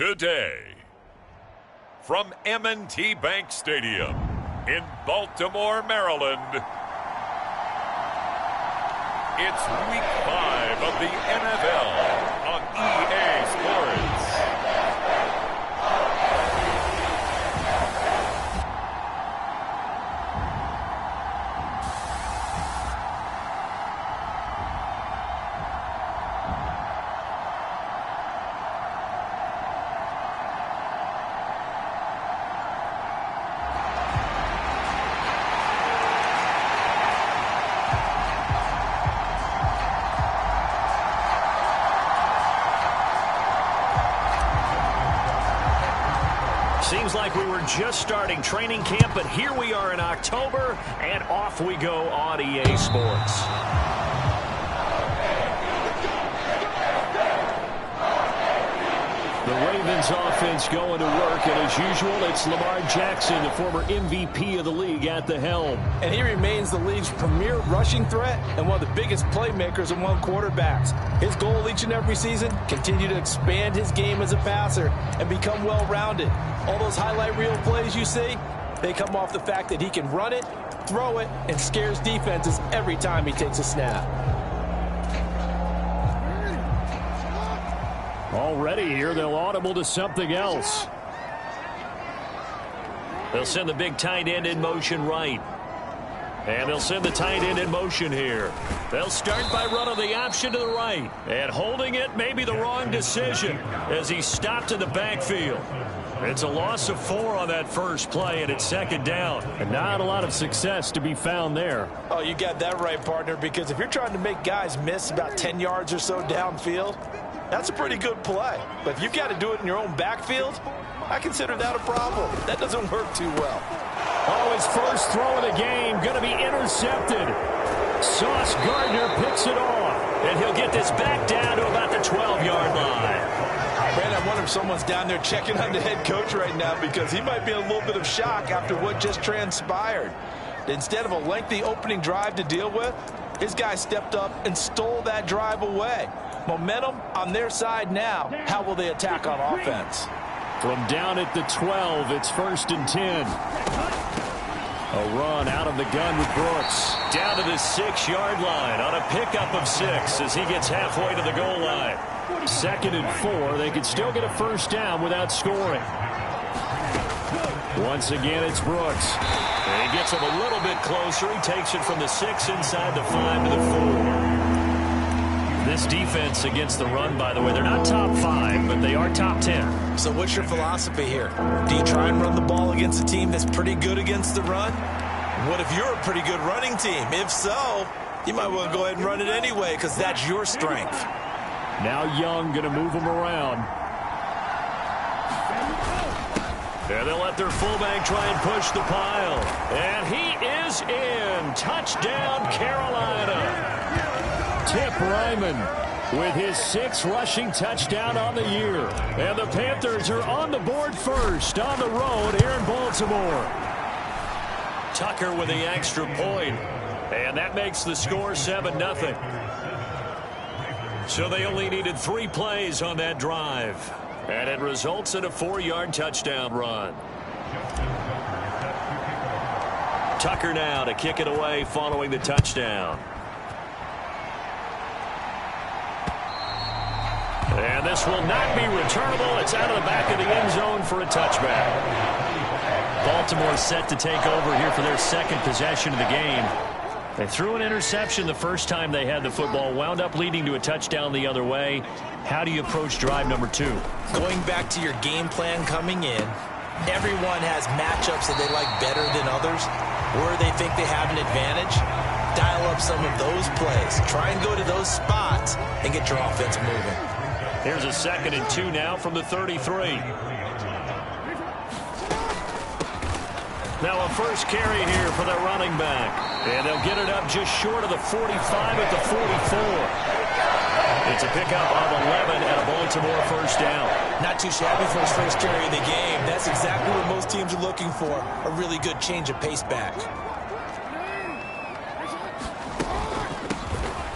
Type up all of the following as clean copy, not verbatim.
today. From M&T Bank Stadium in Baltimore, Maryland, it's Week 5 of the NFL on EA Sports. Seems like we were just starting training camp, but here we are in October, and off we go on EA Sports. The Ravens offense going to work, and as usual, it's Lamar Jackson, the former MVP of the league, at the helm. And he remains the league's premier rushing threat and one of the biggest playmakers among quarterbacks. His goal each and every season, continue to expand his game as a passer and become well-rounded. All those highlight reel plays you see, they come off the fact that he can run it, throw it, and scares defenses every time he takes a snap. Already here, they'll audible to something else. They'll send the big tight end in motion right. And they'll send the tight end in motion here. They'll start by running the option to the right. And holding it may be the wrong decision as he stopped in the backfield. It's a loss of 4 on that first play, and it's second down. And not a lot of success to be found there. Oh, you got that right, partner, because if you're trying to make guys miss about 10 yards or so downfield, that's a pretty good play. But if you've got to do it in your own backfield, I consider that a problem. That doesn't work too well. Oh, his first throw of the game going to be intercepted. Sauce Gardner picks it off, and he'll get this back down to about the 12-yard line. Man, I wonder if someone's down there checking on the head coach right now, because he might be in a little bit of shock after what just transpired. Instead of a lengthy opening drive to deal with, his guy stepped up and stole that drive away. Momentum on their side now. How will they attack on offense? From down at the 12, it's 1st and 10. A run out of the gun with Brooks. Down to the 6-yard line on a pickup of 6 as he gets halfway to the goal line. 2nd and 4. They could still get a first down without scoring. Once again, it's Brooks. And he gets him a little bit closer. He takes it from the 6 inside the 5 to the 4. This defense against the run, by the way, they're not top 5, but they are top 10. So what's your philosophy here? Do you try and run the ball against a team that's pretty good against the run? What if you're a pretty good running team? If so, you might want to go ahead and run it anyway, because that's your strength. Now Young going to move him around. And they'll let their fullback try and push the pile. And he is in. Touchdown, Carolina. Tip Ryman with his 6th rushing touchdown on the year. And the Panthers are on the board first on the road here in Baltimore. Tucker with the extra point. And that makes the score 7-0. So they only needed 3 plays on that drive. And it results in a 4-yard touchdown run. Tucker now to kick it away following the touchdown. And this will not be returnable. It's out of the back of the end zone for a touchback. Baltimore set to take over here for their 2nd possession of the game. They threw an interception the first time they had the football, wound up leading to a touchdown the other way. How do you approach drive number 2? Going back to your game plan coming in, everyone has matchups that they like better than others, where they think they have an advantage. Dial up some of those plays. Try and go to those spots and get your offense moving. Here's a 2nd and 2 now from the 33. Now a first carry here for the running back. And they'll get it up just short of the 45 at the 44. It's a pickup of 11 and a Baltimore first down. Not too shabby for his first carry of the game. That's exactly what most teams are looking for. A really good change of pace back.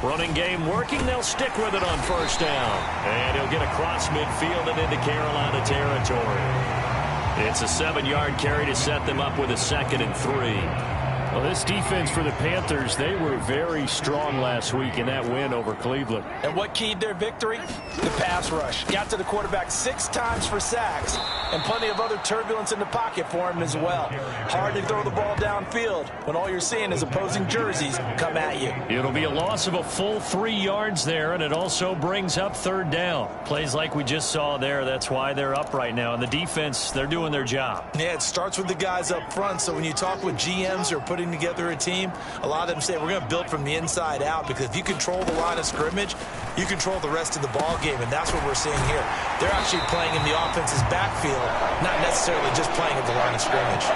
Running game working. They'll stick with it on first down. And he'll get across midfield and into Carolina territory. It's a 7-yard carry to set them up with a 2nd and 3. Well, this defense for the Panthers, they were very strong last week in that win over Cleveland. And what keyed their victory? The pass rush. Got to the quarterback 6 times for sacks, and plenty of other turbulence in the pocket for him as well. Hard to throw the ball downfield when all you're seeing is opposing jerseys come at you. It'll be a loss of a full 3 yards there, and it also brings up 3rd down. Plays like we just saw there, that's why they're up right now. And the defense, they're doing their job. Yeah, it starts with the guys up front, so when you talk with GMs or putting together a team, a lot of them say we're going to build from the inside out, because if you control the line of scrimmage, you control the rest of the ball game, and that's what we're seeing here. They're actually playing in the offense's backfield, not necessarily just playing at the line of scrimmage.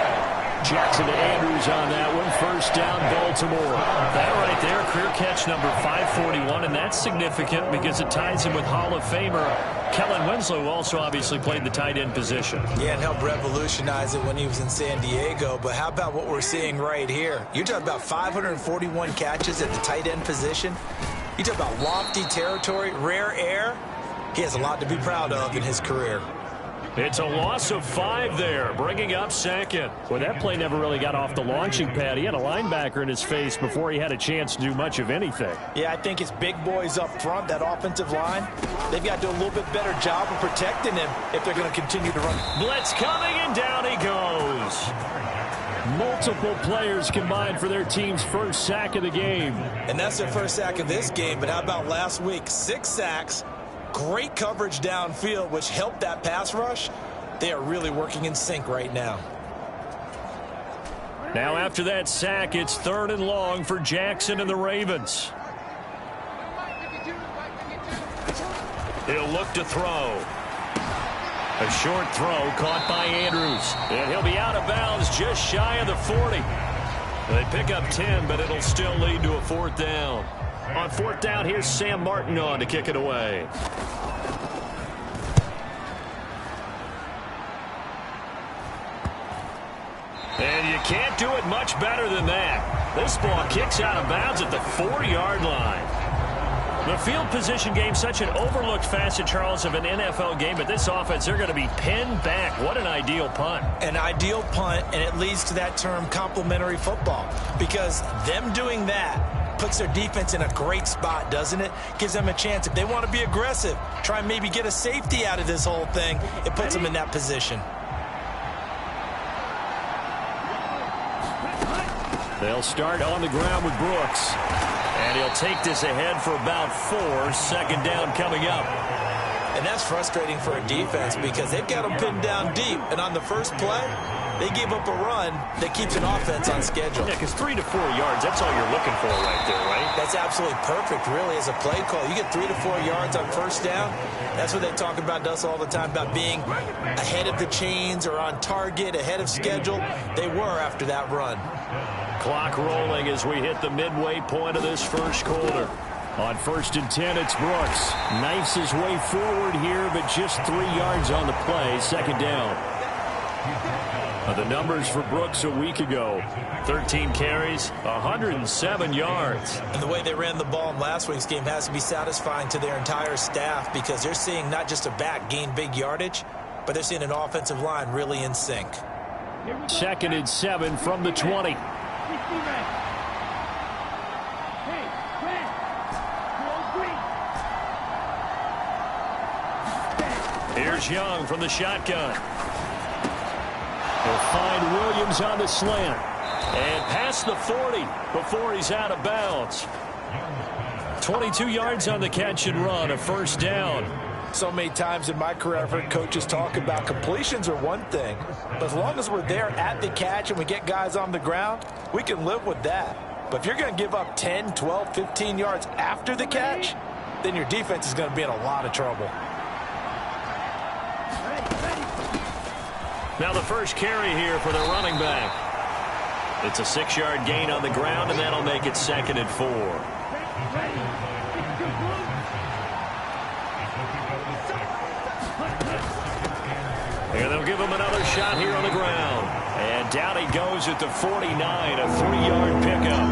Jackson to Andrews on that one. First down, Baltimore. That right there, career catch number 541, and that's significant because it ties him with Hall of Famer Kellen Winslow, who also obviously played the tight end position. Yeah, and helped revolutionize it when he was in San Diego. But how about what we're seeing right here? You're talking about 541 catches at the tight end position. You talk about lofty territory, rare air. He has a lot to be proud of in his career. It's a loss of 5 there, bringing up 2nd. Well, that play never really got off the launching pad. He had a linebacker in his face before he had a chance to do much of anything. Yeah, I think his big boys up front, that offensive line, they've got to do a little bit better job of protecting him if they're going to continue to run. Blitz coming, and down he goes. Multiple players combined for their team's first sack of the game. And that's their first sack of this game, but how about last week? 6 sacks. Great coverage downfield, which helped that pass rush. They are really working in sync right now. Now after that sack, it's 3rd and long for Jackson and the Ravens. He'll look to throw. A short throw caught by Andrews. And he'll be out of bounds just shy of the 40. They pick up 10, but it'll still lead to a 4th down. On 4th down, here's Sam Martin on to kick it away. And you can't do it much better than that. This ball kicks out of bounds at the 4-yard line. The field position game, such an overlooked facet, Charles, of an NFL game, but this offense, they're going to be pinned back. What an ideal punt. An ideal punt, and it leads to that term complementary football, because them doing that puts their defense in a great spot, doesn't it? Gives them a chance. If they want to be aggressive, try and maybe get a safety out of this whole thing, it puts them in that position. They'll start on the ground with Brooks. And he'll take this ahead for about 4. 2nd down coming up. And that's frustrating for a defense because they've got them pinned down deep. And on the first play, they give up a run that keeps an offense on schedule. Yeah, because 3 to 4 yards, that's all you're looking for right there, right? That's absolutely perfect, really, as a play call. You get 3 to 4 yards on first down. That's what they talk about to us all the time, about being ahead of the chains or on target, ahead of schedule. They were after that run. Clock rolling as we hit the midway point of this first quarter. On 1st and 10, it's Brooks. Knifes his way forward here, but just 3 yards on the play. 2nd down. The numbers for Brooks a week ago. 13 carries, 107 yards. And the way they ran the ball in last week's game has to be satisfying to their entire staff, because they're seeing not just a back gain big yardage, but they're seeing an offensive line really in sync. 2nd and 7 from the 20. Here's Young from the shotgun. They'll find Williams on the slant. And past the 40 before he's out of bounds. 22 yards on the catch and run, a 1st down. So many times in my career, I've heard coaches talk about completions are one thing, but as long as we're there at the catch and we get guys on the ground, we can live with that. But if you're going to give up 10, 12, 15 yards after the catch, then your defense is going to be in a lot of trouble. Now the first carry here for the running back. It's a 6-yard gain on the ground, and that'll make it 2nd and 4. And they'll give him another shot here on the ground. And down he goes at the 49, a 3-yard pickup.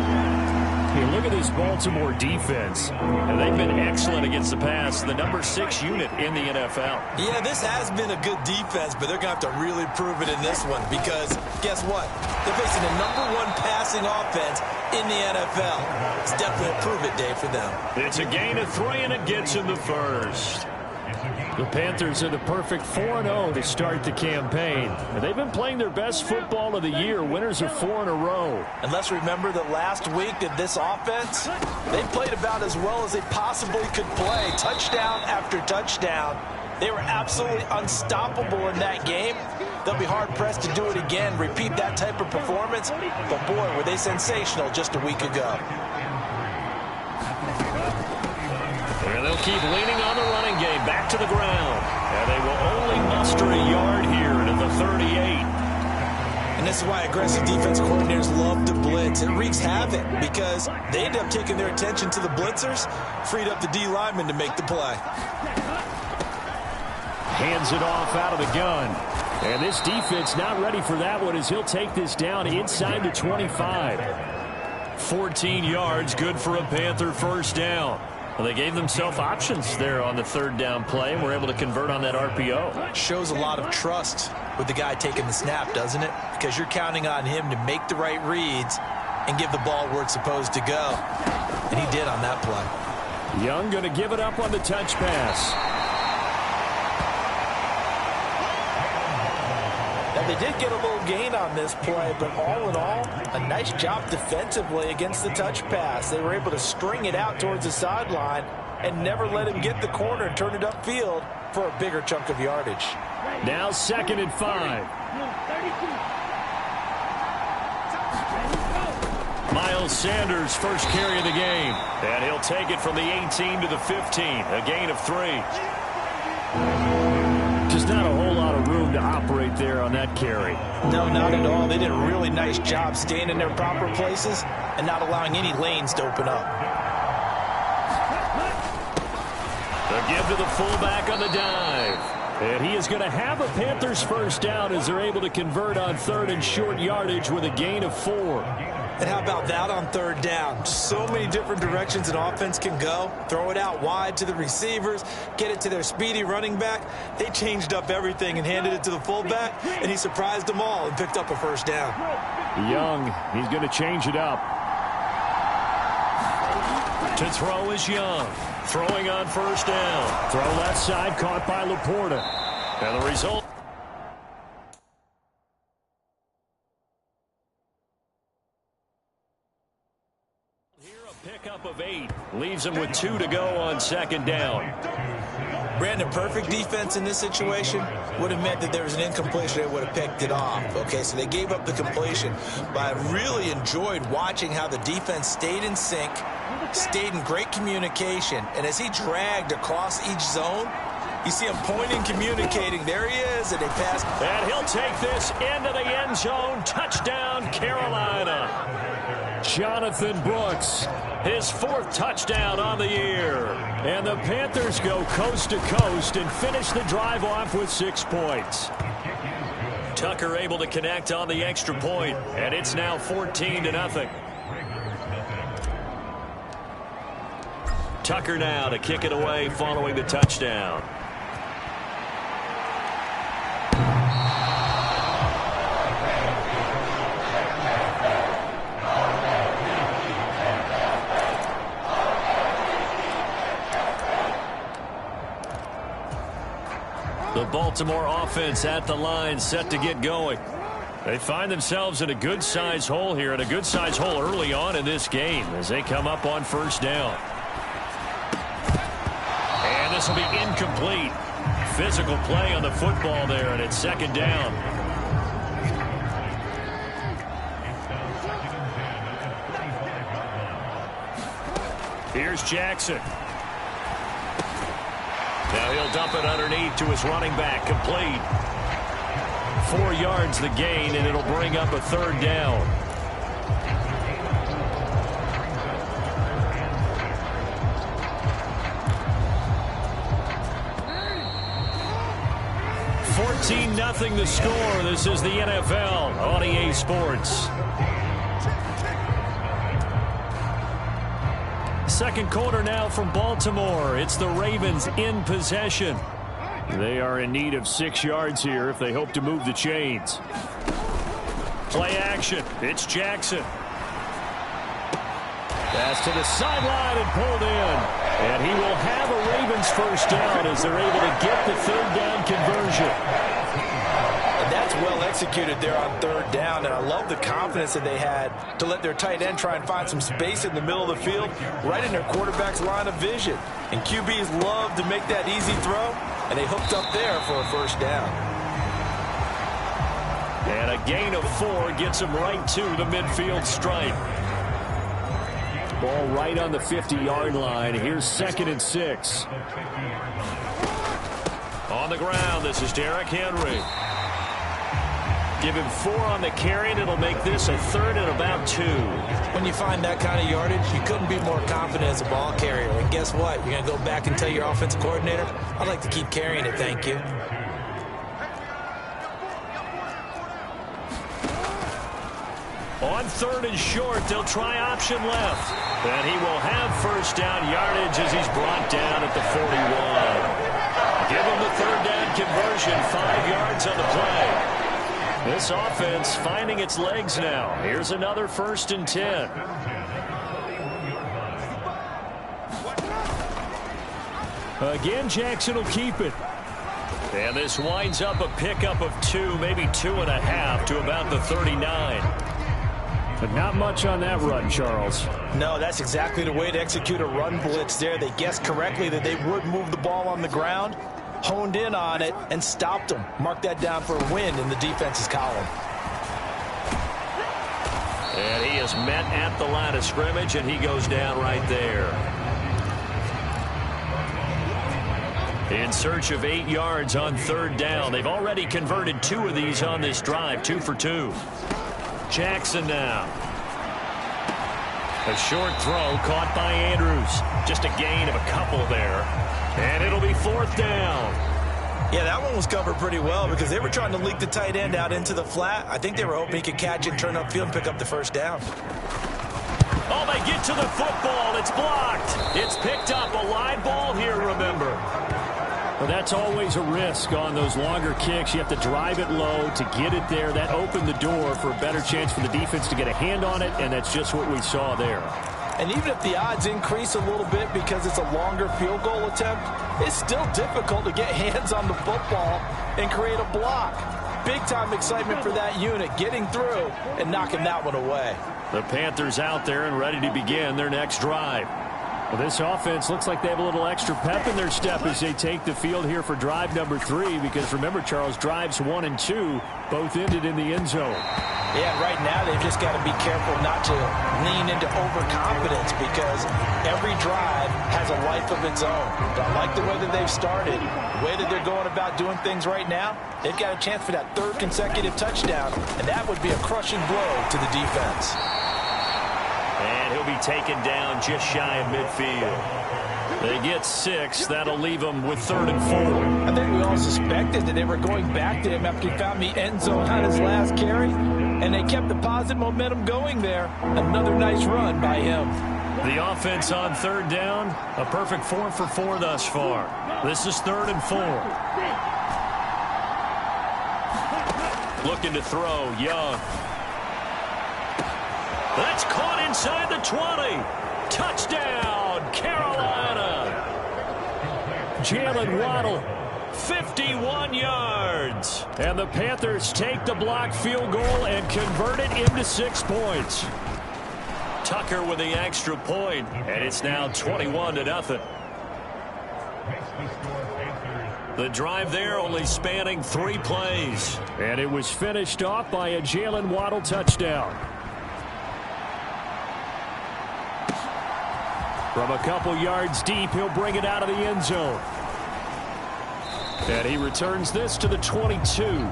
You look at this Baltimore defense, and they've been excellent against the pass, the number 6 unit in the NFL. Yeah, this has been a good defense, but they're going to have to really prove it in this one because guess what? They're facing the number 1 passing offense in the NFL. It's definitely a prove-it day for them. It's a gain of 3, and it gets in the first. The Panthers are the perfect 4-0 to start the campaign. And they've been playing their best football of the year, winners of 4 in a row. And let's remember that last week that this offense, they played about as well as they possibly could play. Touchdown after touchdown. They were absolutely unstoppable in that game. They'll be hard-pressed to do it again, repeat that type of performance. But, boy, were they sensational just a week ago. And they'll keep leaning on the running game back to the ground. And they will only muster a yard here at the 38. And this is why aggressive defense coordinators love to blitz. It wreaks havoc because they end up taking their attention to the blitzers, freed up the D lineman to make the play. Hands it off out of the gun. And this defense not ready for that one as he'll take this down inside the 25. 14 yards, good for a Panther first down. Well, they gave themselves options there on the third down play and were able to convert on that RPO. Shows a lot of trust with the guy taking the snap, doesn't it? Because you're counting on him to make the right reads and give the ball where it's supposed to go. And he did on that play. Young going to give it up on the touch pass. Now, they did get a little gain on this play, but all in all, a nice job defensively against the touch pass. They were able to string it out towards the sideline and never let him get the corner and turn it upfield for a bigger chunk of yardage. Now 2nd and 5. Miles Sanders, first carry of the game. And he'll take it from the 18 to the 15, a gain of 3. Just not a whole lot of room to operate there on that carry. No, not at all. They did a really nice job staying in their proper places and not allowing any lanes to open up. The give to the fullback on the dive. And he is going to have a Panthers first down as they're able to convert on 3rd and short yardage with a gain of 4. And how about that on 3rd down? So many different directions an offense can go. Throw it out wide to the receivers, get it to their speedy running back. They changed up everything and handed it to the fullback, and he surprised them all and picked up a first down. Young, he's going to change it up. To throw is Young. Throwing on first down. Throw left side, caught by Laporta. And the result. Pickup of 8 leaves him with 2 to go on 2nd down. Brandon, perfect defense in this situation would have meant that there was an incompletion. They would have picked it off. Okay, so they gave up the completion. But I really enjoyed watching how the defense stayed in sync, stayed in great communication, and as he dragged across each zone, you see him pointing, communicating. There he is, and they pass. And he'll take this into the end zone. Touchdown, Carolina. Jonathan Brooks, his 4th touchdown on the year. And the Panthers go coast to coast and finish the drive off with 6 points. Tucker able to connect on the extra point, and it's now 14-0. Tucker now to kick it away following the touchdown. The Baltimore offense at the line, set to get going. They find themselves in a good-sized hole here, and a good-sized hole early on in this game as they come up on first down. And this will be incomplete. Physical play on the football there, and it's 2nd down. Here's Jackson. Now he'll dump it underneath to his running back, complete. 4 yards the gain, and it'll bring up a 3rd down. Nothing the score. This is the NFL on EA Sports. second quarter now from Baltimore. It's the Ravens in possession. They are in need of 6 yards here if they hope to move the chains. Play action. It's Jackson. Pass to the sideline and pulled in. And he will have a Ravens first down as they're able to get the third down conversion. And that's well executed there on third down, and I love the confidence that they had to let their tight end try and find some space in the middle of the field, right in their quarterback's line of vision. And QBs love to make that easy throw, and they hooked up there for a first down. And a gain of 4 gets him right to the midfield stripe. Ball right on the 50-yard line. Here's 2nd and 6. On the ground, this is Derrick Henry. Give him 4 on the carry, and it'll make this a 3rd and about 2. When you find that kind of yardage, you couldn't be more confident as a ball carrier. And guess what? You're going to go back and tell your offensive coordinator, I'd like to keep carrying it, thank you. On 3rd and short, they'll try option left. And he will have first down yardage as he's brought down at the 41. Give him the third down conversion, 5 yards on the play. This offense finding its legs now. Here's another 1st and 10. Again, Jackson will keep it. And this winds up a pickup of 2, maybe 2.5 to about the 39. But not much on that run, Charles. No, that's exactly the way to execute a run blitz there. They guessed correctly that they would move the ball on the ground, honed in on it, and stopped them. Mark that down for a win in the defense's column. And he is met at the line of scrimmage, and he goes down right there. In search of 8 yards on 3rd down. They've already converted 2 of these on this drive, 2 for 2. Jackson now. A short throw caught by Andrews. Just a gain of a couple there. And it'll be 4th down. Yeah, that one was covered pretty well because they were trying to leak the tight end out into the flat. I think they were hoping he could catch it, turn upfield, and pick up the first down. Oh, they get to the football. It's blocked. It's picked up. A live ball here, remember. Well, that's always a risk on those longer kicks. You have to drive it low to get it there. That opened the door for a better chance for the defense to get a hand on it, and that's just what we saw there. And even if the odds increase a little bit because it's a longer field goal attempt, it's still difficult to get hands on the football and create a block. Big-time excitement for that unit, getting through and knocking that one away. The Panthers out there and ready to begin their next drive. Well, this offense looks like they have a little extra pep in their step as they take the field here for drive number 3 because, remember, Charles, drives 1 and 2 both ended in the end zone. Yeah, right now they've just got to be careful not to lean into overconfidence because every drive has a life of its own. But I like the way that they've started, the way that they're going about doing things right now. They've got a chance for that 3rd consecutive touchdown, and that would be a crushing blow to the defense. And he'll be taken down just shy of midfield. They get 6. That'll leave them with 3rd and 4. I think we all suspected that they were going back to him after he found the end zone on his last carry, and they kept the positive momentum going there. Another nice run by him. The offense on 3rd down, a perfect 4 for 4 thus far. This is 3rd and 4. Looking to throw, Young. That's caught inside the 20. Touchdown, Carolina. Jalen Waddle, 51 yards. and the Panthers take the blocked field goal and convert it into 6 points. Tucker with the extra point, and it's now 21-0. The drive there only spanning 3 plays. And it was finished off by a Jalen Waddle touchdown. From a couple yards deep, he'll bring it out of the end zone. And he returns this to the 22.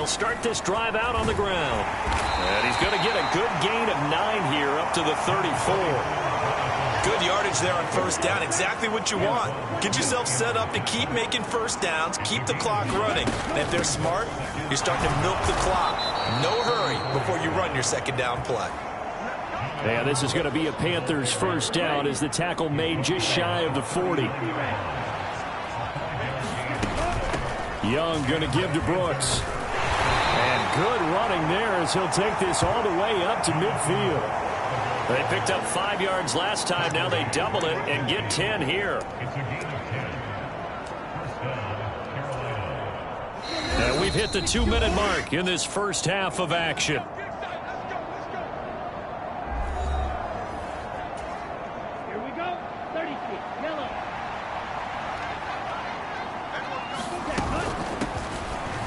They'll start this drive out on the ground. And he's going to get a good gain of 9 here up to the 34. Good yardage there on first down. Exactly what you want. Get yourself set up to keep making first downs, keep the clock running. And if they're smart, you're starting to milk the clock. No hurry before you run your second down play. And this is going to be a Panthers first down as the tackle made just shy of the 40. Young going to give to Brooks. And good running there as he'll take this all the way up to midfield. They picked up 5 yards last time. Now they double it and get 10 here. And we've hit the 2-minute mark in this first half of action. Here we go. 36. Yellow.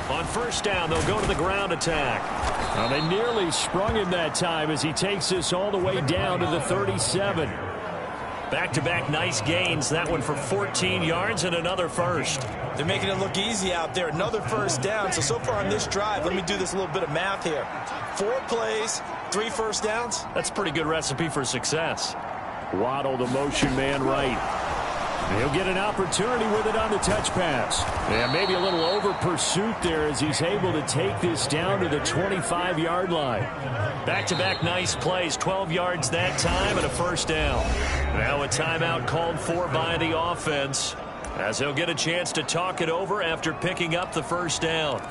On first down, they'll go to the ground attack. Well, they nearly sprung him that time as he takes this all the way down to the 37. Back-to-back nice gains. That one for 14 yards and another first. They're making it look easy out there. Another first down. So far on this drive, let me do this little bit of math here. 4 plays, 3 first downs. That's a pretty good recipe for success. Waddle the motion man right. He'll get an opportunity with it on the touch pass. And maybe a little over pursuit there as he's able to take this down to the 25-yard line. Back-to-back nice plays, 12 yards that time and a first down. Now a timeout called for by the offense as he'll get a chance to talk it over after picking up the first down.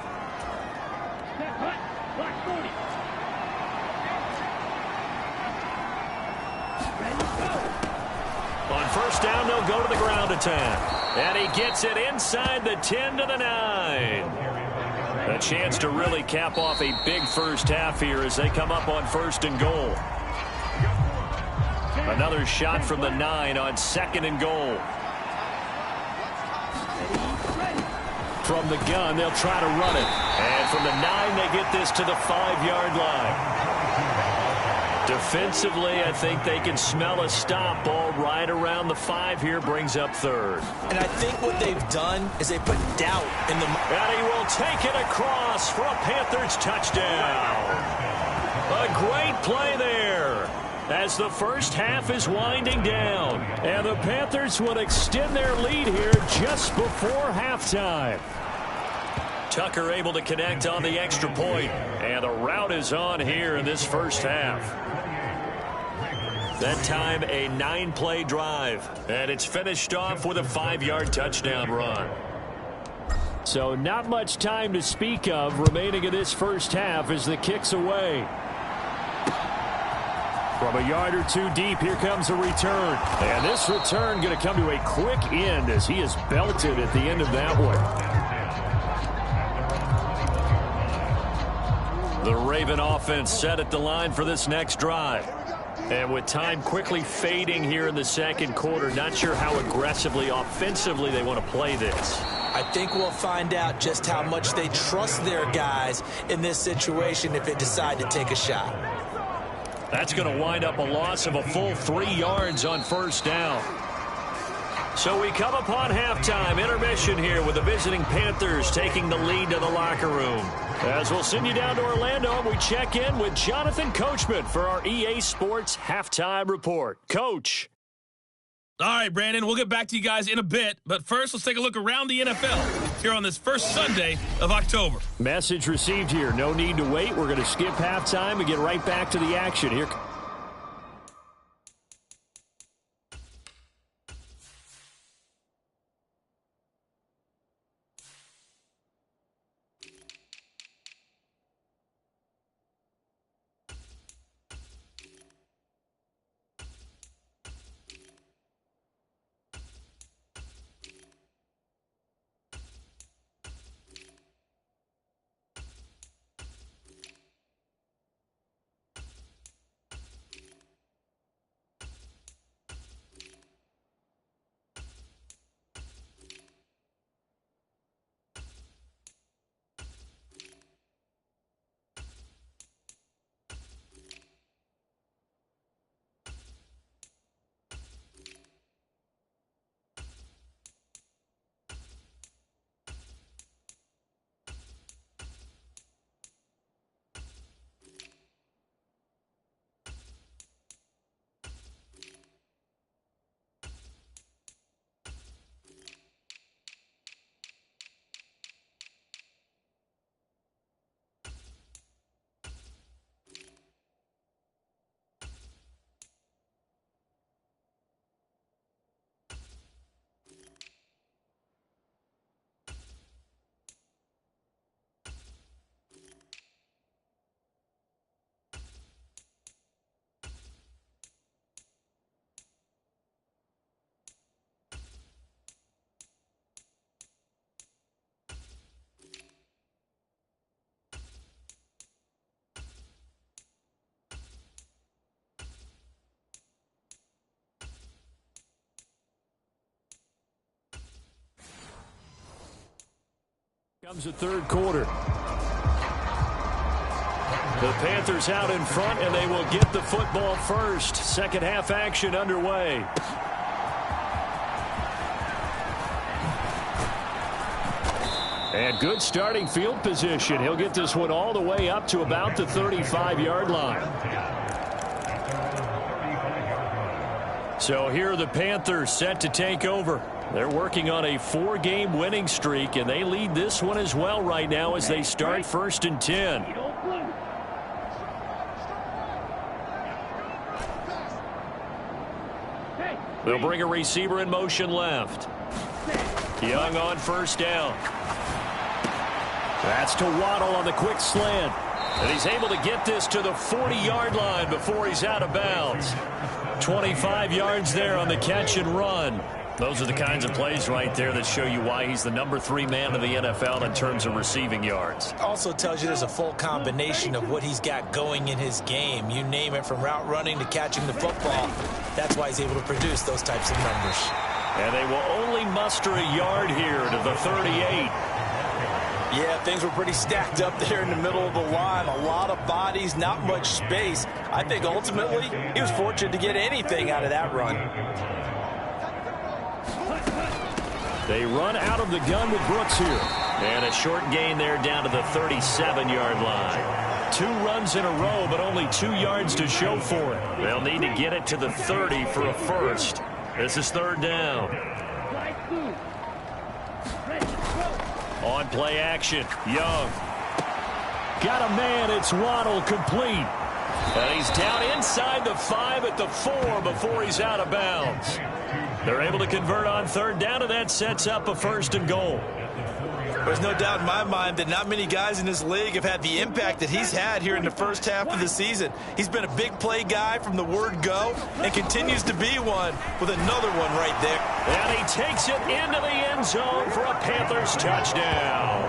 On first down, they'll go to the ground attack. And he gets it inside the 10 to the 9. A chance to really cap off a big first half here as they come up on first and goal. Another shot from the 9 on second and goal. From the gun, they'll try to run it. And from the 9, they get this to the 5-yard line. Defensively, I think they can smell a stop. Ball right around the 5 here, brings up third. And I think what they've done is they put doubt in the... And he will take it across for a Panthers touchdown. A great play there as the first half is winding down. And the Panthers will extend their lead here just before halftime. Tucker able to connect on the extra point. And the route is on here in this first half. That time a 9-play drive. And it's finished off with a 5-yard touchdown run. So not much time to speak of remaining in this first half as the kick's away. From a yard or 2 deep, here comes a return. And this return going to come to a quick end as he is belted at the end of that one. The Raven offense set at the line for this next drive. And with time quickly fading here in the second quarter, not sure how aggressively, offensively they want to play this. I think we'll find out just how much they trust their guys in this situation if they decide to take a shot. That's going to wind up a loss of a full 3 yards on first down. So we come upon halftime, intermission here with the visiting Panthers taking the lead to the locker room. As we'll send you down to Orlando, we check in with Jonathan Coachman for our EA Sports Halftime Report. Coach. All right, Brandon, we'll get back to you guys in a bit. But first, let's take a look around the NFL here on this first Sunday of October. Message received here. No need to wait. We're going to skip halftime and get right back to the action here. Comes the third quarter. The Panthers out in front, and they will get the football first. Second half action underway. And good starting field position. He'll get this one all the way up to about the 35-yard line. So here are the Panthers set to take over. They're working on a 4-game winning streak, and they lead this one as well right now as they start 1st and 10. They'll bring a receiver in motion left. Young on first down. That's to Waddle on the quick slant. And he's able to get this to the 40-yard line before he's out of bounds. 25 yards there on the catch and run. Those are the kinds of plays right there that show you why he's the number 3 man in the NFL in terms of receiving yards. Also tells you there's a full combination of what he's got going in his game. You name it, from route running to catching the football. That's why he's able to produce those types of numbers. And they will only muster a yard here to the 38. Yeah, things were pretty stacked up there in the middle of the line. A lot of bodies, not much space. I think ultimately he was fortunate to get anything out of that run. They run out of the gun with Brooks here. And a short gain there down to the 37-yard line. 2 runs in a row, but only 2 yards to show for it. They'll need to get it to the 30 for a first. This is 3rd down. On play action, Young. Got a man, it's Waddle, complete. And he's down inside the 5 at the 4 before he's out of bounds. They're able to convert on 3rd down, and that sets up a 1st and goal. There's no doubt in my mind that not many guys in this league have had the impact that he's had here in the first half of the season. He's been a big play guy from the word go and continues to be one with another one right there. And he takes it into the end zone for a Panthers touchdown.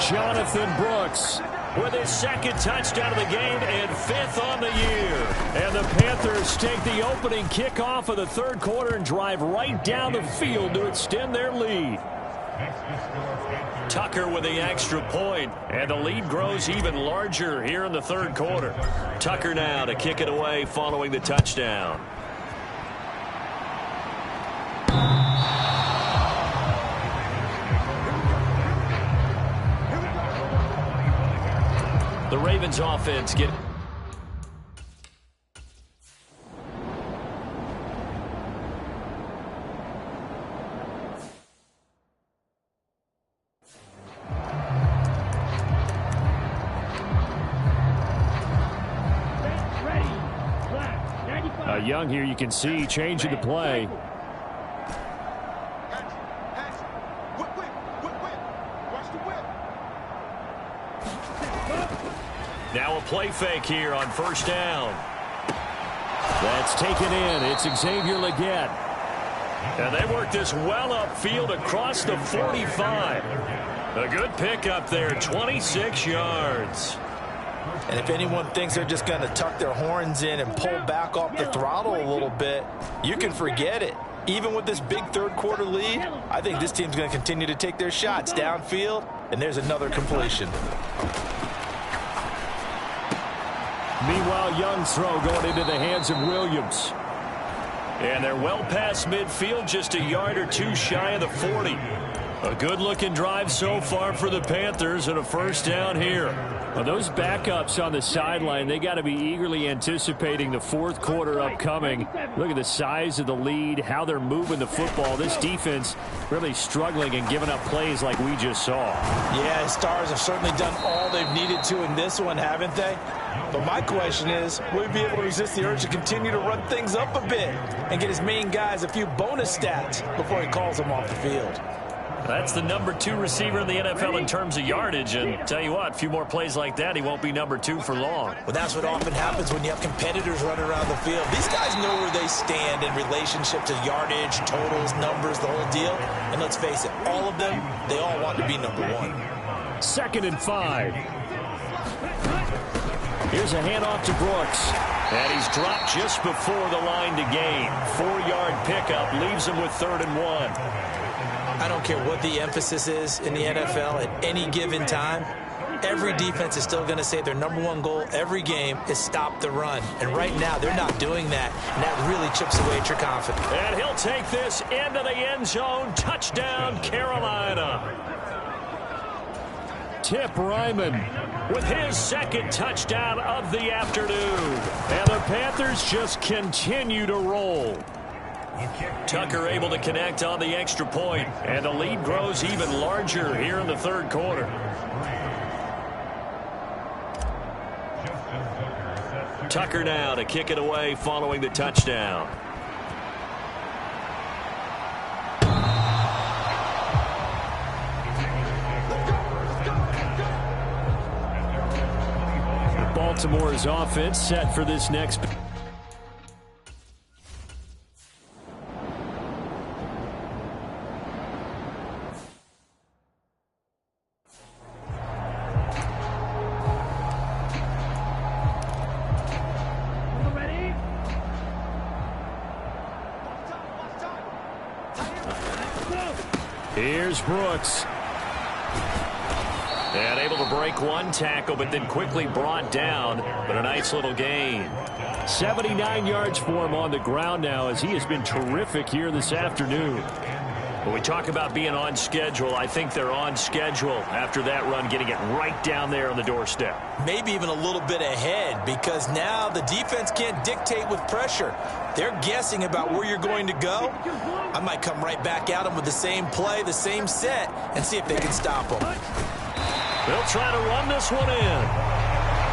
Jonathan Brooks with his 2nd touchdown of the game and 5th on the year. And the Panthers take the opening kickoff of the 3rd quarter and drive right down the field to extend their lead. Tucker with the extra point, and the lead grows even larger here in the 3rd quarter. Tucker now to kick it away following the touchdown. The Ravens offense get... Young here, you can see changing the play. Now a play fake here on 1st down. That's taken in. It's Xavier Legette. And they work this well upfield across the 45. A good pickup there, 26 yards. And if anyone thinks they're just going to tuck their horns in and pull back off the throttle a little bit, you can forget it. Even with this big 3rd quarter lead, I think this team's going to continue to take their shots downfield, and there's another completion. Meanwhile, Young's throw going into the hands of Williams. And they're well past midfield, just a yard or 2 shy of the 40. A good-looking drive so far for the Panthers, and a 1st down here. Well, those backups on the sideline, they got to be eagerly anticipating the 4th quarter upcoming. Look at the size of the lead, how they're moving the football. This defense really struggling and giving up plays like we just saw. Yeah, Stars have certainly done all they've needed to in this one, haven't they? But my question is, will he be able to resist the urge to continue to run things up a bit and get his main guys a few bonus stats before he calls them off the field? That's the number 2 receiver in the NFL in terms of yardage, and tell you what, a few more plays like that, he won't be number 2 for long. Well, that's what often happens when you have competitors running around the field. These guys know where they stand in relationship to yardage, totals, numbers, the whole deal. And let's face it, all of them, they all want to be number 1. 2nd and 5. Here's a handoff to Brooks. And he's dropped just before the line to gain. 4-yard pickup leaves him with 3rd and 1. I don't care what the emphasis is in the NFL at any given time. Every defense is still going to say their #1 goal every game is stop the run. And right now, they're not doing that, and that really chips away at your confidence. And he'll take this into the end zone. Touchdown, Carolina. Tip Ryman with his second touchdown of the afternoon. And the Panthers just continue to roll. Tucker able to connect on the extra point, and the lead grows even larger here in the third quarter. Tucker now to kick it away following the touchdown. Baltimore's offense set for this next. Here's Brooks. And able to break one tackle, but then quickly brought down. But a nice little gain. 79 yards for him on the ground now, as he has been terrific here this afternoon. When we talk about being on schedule, I think they're on schedule after that run, getting it right down there on the doorstep. Maybe even a little bit ahead, because now the defense can't dictate with pressure. They're guessing about where you're going to go. I might come right back at them with the same play, the same set, and see if they can stop them. They'll try to run this one in.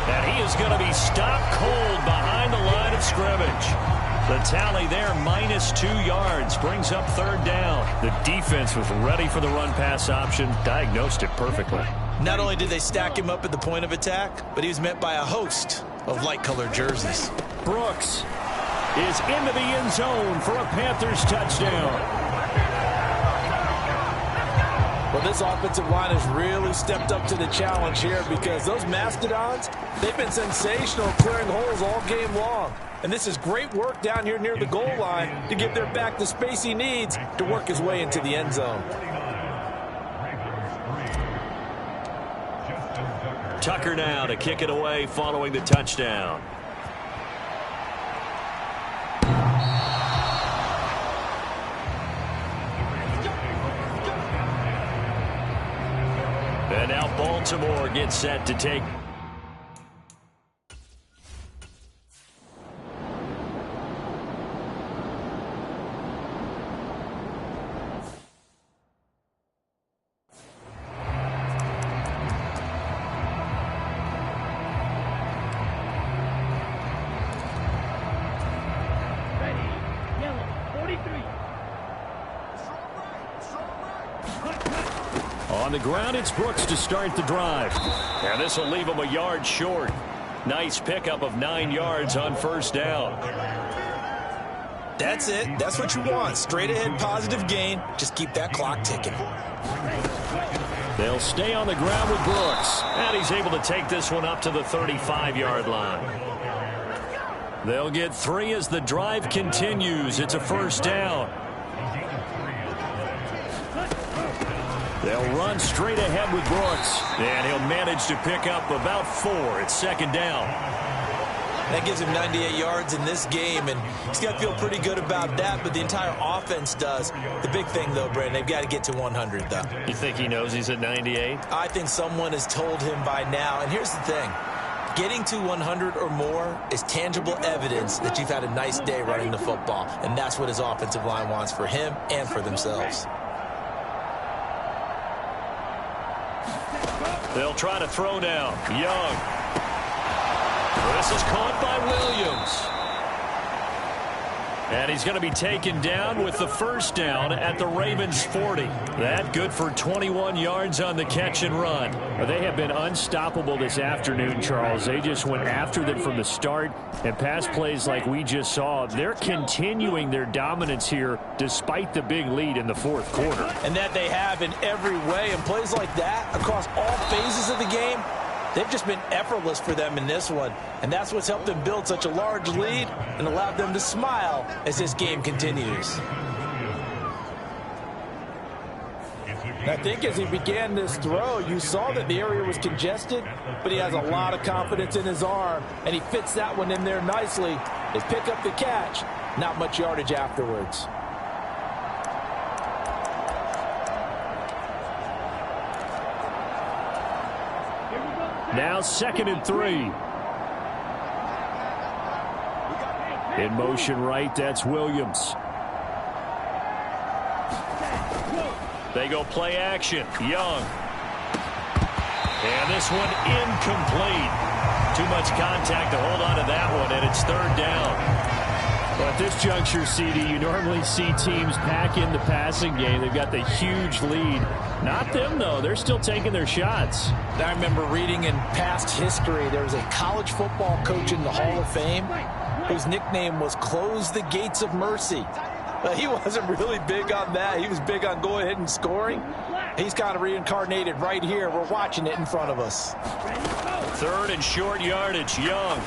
And he is going to be stopped cold behind the line of scrimmage. The tally there, -2 yards, brings up third down. The defense was ready for the run-pass option, diagnosed it perfectly. Not only did they stack him up at the point of attack, but he was met by a host of light-colored jerseys. Brooks is into the end zone for a Panthers touchdown. Well, this offensive line has really stepped up to the challenge here, because those Mastodons, they've been sensational clearing holes all game long. And this is great work down here near the goal line to give their back the space he needs to work his way into the end zone. Tucker now to kick it away following the touchdown. And now Baltimore gets set to take. On the ground, it's Brooks to start the drive. And this will leave him a yard short. Nice pickup of 9 yards on first down. That's it. That's what you want. Straight ahead positive gain. Just keep that clock ticking. They'll stay on the ground with Brooks. And he's able to take this one up to the 35-yard line. They'll get 3 as the drive continues. It's a first down. They'll run straight ahead with Brooks. And he'll manage to pick up about 4. It's second down. That gives him 98 yards in this game, and he's got to feel pretty good about that, but the entire offense does. The big thing, though, Brandon, they've got to get to 100, though. You think he knows he's at 98? I think someone has told him by now. And here's the thing. Getting to 100 or more is tangible evidence that you've had a nice day running the football, and that's what his offensive line wants for him and for themselves. They'll try to throw down. Young. This is caught by Williams. And he's going to be taken down with the first down at the Ravens' 40. That good for 21 yards on the catch and run. Well, they have been unstoppable this afternoon, Charles. They just went after them from the start, and pass plays like we just saw, they're continuing their dominance here despite the big lead in the fourth quarter. And that they have in every way, and plays like that across all phases of the game, they've just been effortless for them in this one. And that's what's helped them build such a large lead and allowed them to smile as this game continues. I think as he began this throw, you saw that the area was congested, but he has a lot of confidence in his arm, and he fits that one in there nicely. His pick up the catch, not much yardage afterwards. Now 2nd and 3. In motion right, that's Williams. They go play action. Young. And this one incomplete. Too much contact to hold on to that one, and it's 3rd down. Well, at this juncture, CD, you normally see teams pack in the passing game. They've got the huge lead. Not them, though. They're still taking their shots. I remember reading in past history, there was a college football coach in the Hall of Fame whose nickname was Close the Gates of Mercy. But he wasn't really big on that. He was big on going ahead and scoring. He's kind of reincarnated right here. We're watching it in front of us. 3rd and short yardage. Young.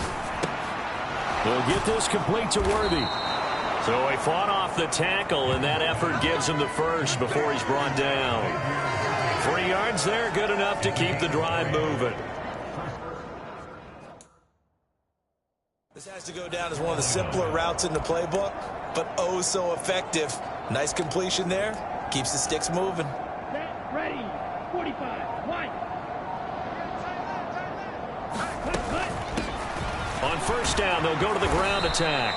They'll get this complete to Worthy. So he fought off the tackle, and that effort gives him the first before he's brought down. 3 yards there, good enough to keep the drive moving. This has to go down as one of the simpler routes in the playbook, but oh so effective. Nice completion there. Keeps the sticks moving. Set, ready, 45, 1. On 1st down, they'll go to the ground attack.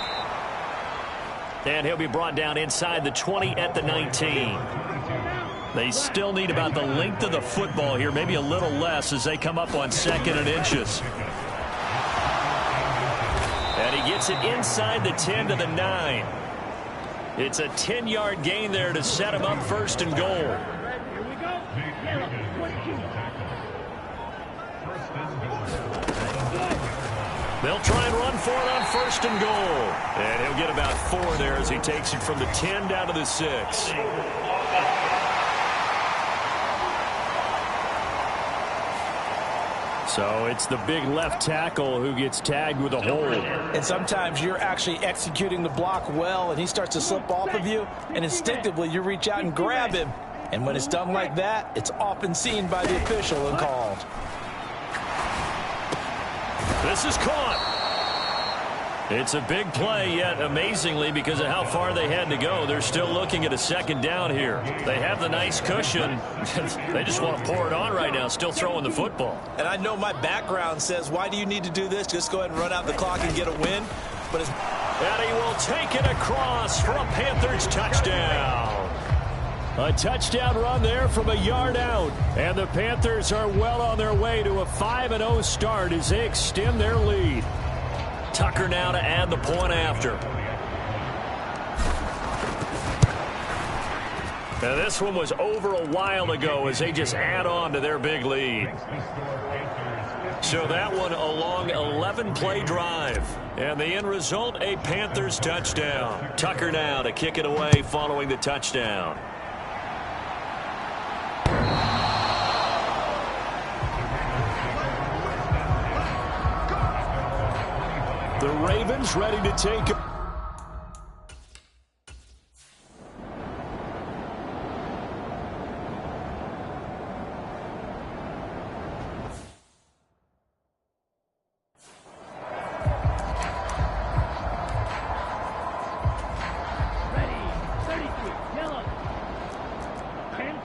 And he'll be brought down inside the 20 at the 19. They still need about the length of the football here, maybe a little less as they come up on 2nd and inches. And he gets it inside the 10 to the 9. It's a 10-yard gain there to set him up 1st and goal. Here we go. Yellow, 22. They'll try and run for it on 1st and goal. And he'll get about 4 there as he takes it from the 10 down to the 6. So it's the big left tackle who gets tagged with a hold. And sometimes you're actually executing the block well, and he starts to slip off of you, and instinctively you reach out and grab him. And when it's done like that, it's often seen by the official and called. This is caught. It's a big play, yet amazingly, because of how far they had to go, they're still looking at a 2nd down here. They have the nice cushion. They just want to pour it on right now, still throwing the football. And I know my background says, why do you need to do this? Just go ahead and run out the clock and get a win. But it's... And he will take it across for a Panthers touchdown. A touchdown run there from a yard out. And the Panthers are well on their way to a 5-0 start as they extend their lead. Tucker now to add the point after. Now this one was over a while ago as they just add on to their big lead. So that one a long 11-play drive. And the end result, a Panthers touchdown. Tucker now to kick it away following the touchdown. The Ravens ready to take it.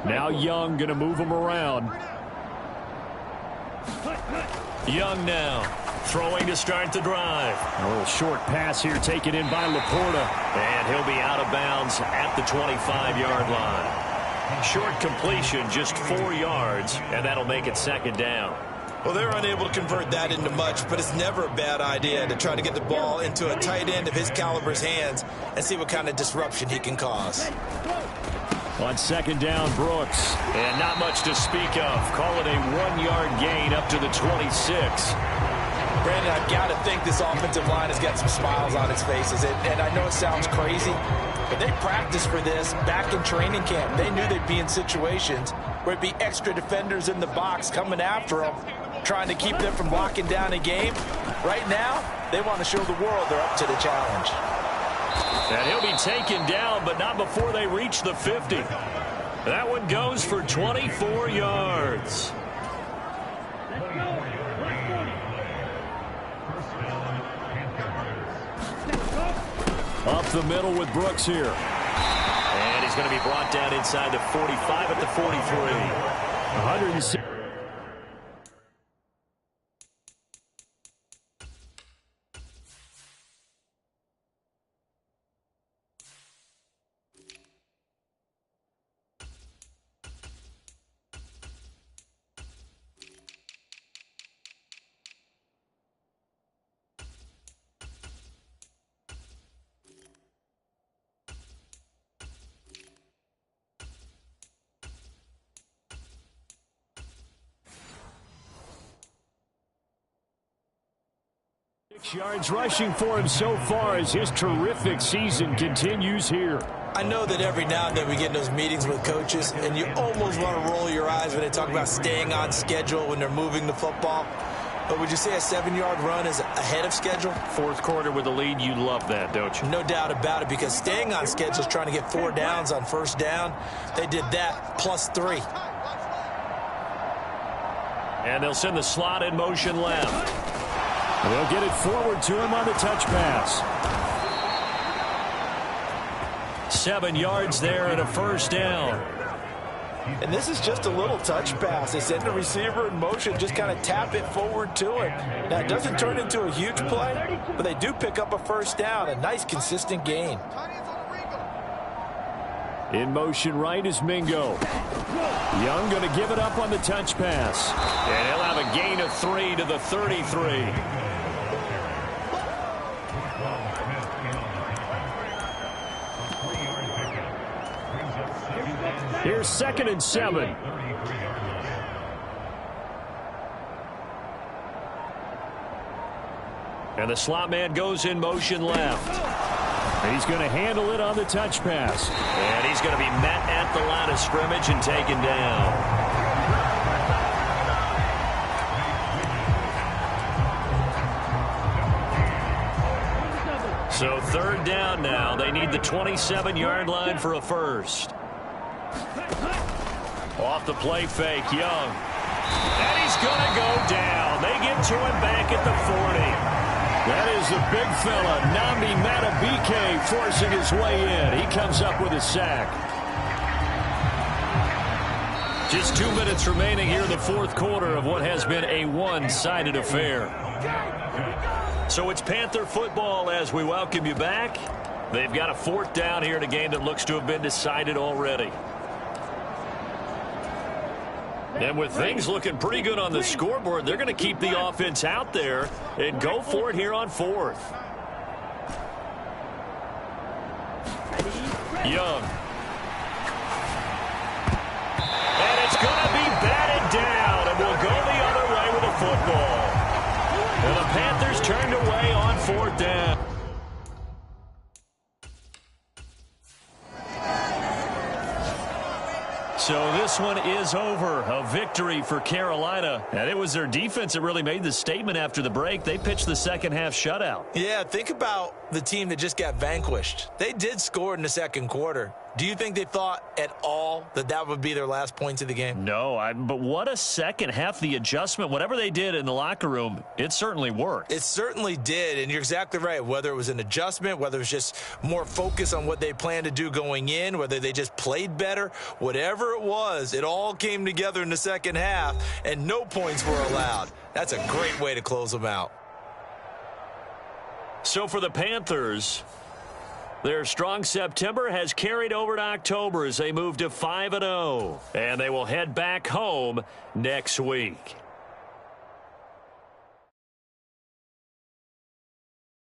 Now Young going to move him around. Young now throwing to start the drive. A little short pass here taken in by Laporta. And he'll be out of bounds at the 25-yard line. Short completion, just 4 yards, and that'll make it 2nd down. Well, they're unable to convert that into much, but it's never a bad idea to try to get the ball into a tight end of his caliber's hands and see what kind of disruption he can cause. On 2nd down, Brooks. And not much to speak of. Call it a 1-yard gain up to the 26. Brandon, I've got to think this offensive line has got some smiles on its faces. And I know it sounds crazy, but they practiced for this back in training camp. They knew they'd be in situations where it'd be extra defenders in the box coming after them, trying to keep them from locking down a game. Right now, they want to show the world they're up to the challenge. And he'll be taken down, but not before they reach the 50. That one goes for 24 yards. Let's go. Last 40. Let's go. Up the middle with Brooks here. And he's going to be brought down inside the 45 at the 43. 106. Yards rushing for him so far as his terrific season continues here. I know that every now and then we get in those meetings with coaches, and you almost want to roll your eyes when they talk about staying on schedule when they're moving the football. But would you say a 7-yard run is ahead of schedule? Fourth quarter with the lead, you love that, don't you? No doubt about it, because staying on schedule is trying to get 4 downs on first down. They did that plus 3. And they'll send the slot in motion left. They'll get it forward to him on the touch pass. 7 yards there and a first down. And this is just a little touch pass. They send the receiver in motion, just kind of tap it forward to him. Now, it doesn't turn into a huge play, but they do pick up a first down, a nice, consistent gain. In motion right is Mingo. Young going to give it up on the touch pass. And he'll have a gain of 3 to the 33. Here's 2nd and 7. And the slot man goes in motion left. And he's going to handle it on the touch pass. And he's going to be met at the line of scrimmage and taken down. So 3rd down now. They need the 27-yard line for a first. Off the play fake, Young. And he's going to go down. They get to him back at the 40. That is the big fella, Nami Matabike, forcing his way in. He comes up with a sack. Just 2 minutes remaining here in the 4th quarter of what has been a one-sided affair. So it's Panther football as we welcome you back. They've got a 4th down here in a game that looks to have been decided already. And with things looking pretty good on the scoreboard, they're going to keep the offense out there and go for it here on 4th. Young. And it's going to be batted down, and we'll go the other way with the football. And the Panthers turned away on 4th down. So this one is over. A victory for Carolina. And it was their defense that really made the statement after the break. They pitched the second half shutout. Yeah, think about the team that just got vanquished. They did score in the 2nd quarter. Do you think they thought at all that that would be their last points of the game? No, but what a second half. The adjustment, whatever they did in the locker room, it certainly worked. It certainly did, and you're exactly right. Whether it was an adjustment, whether it was just more focus on what they planned to do going in, whether they just played better, whatever it was, it all came together in the second half, and no points were allowed. That's a great way to close them out. So for the Panthers, their strong September has carried over to October as they move to 5-0. And they will head back home next week.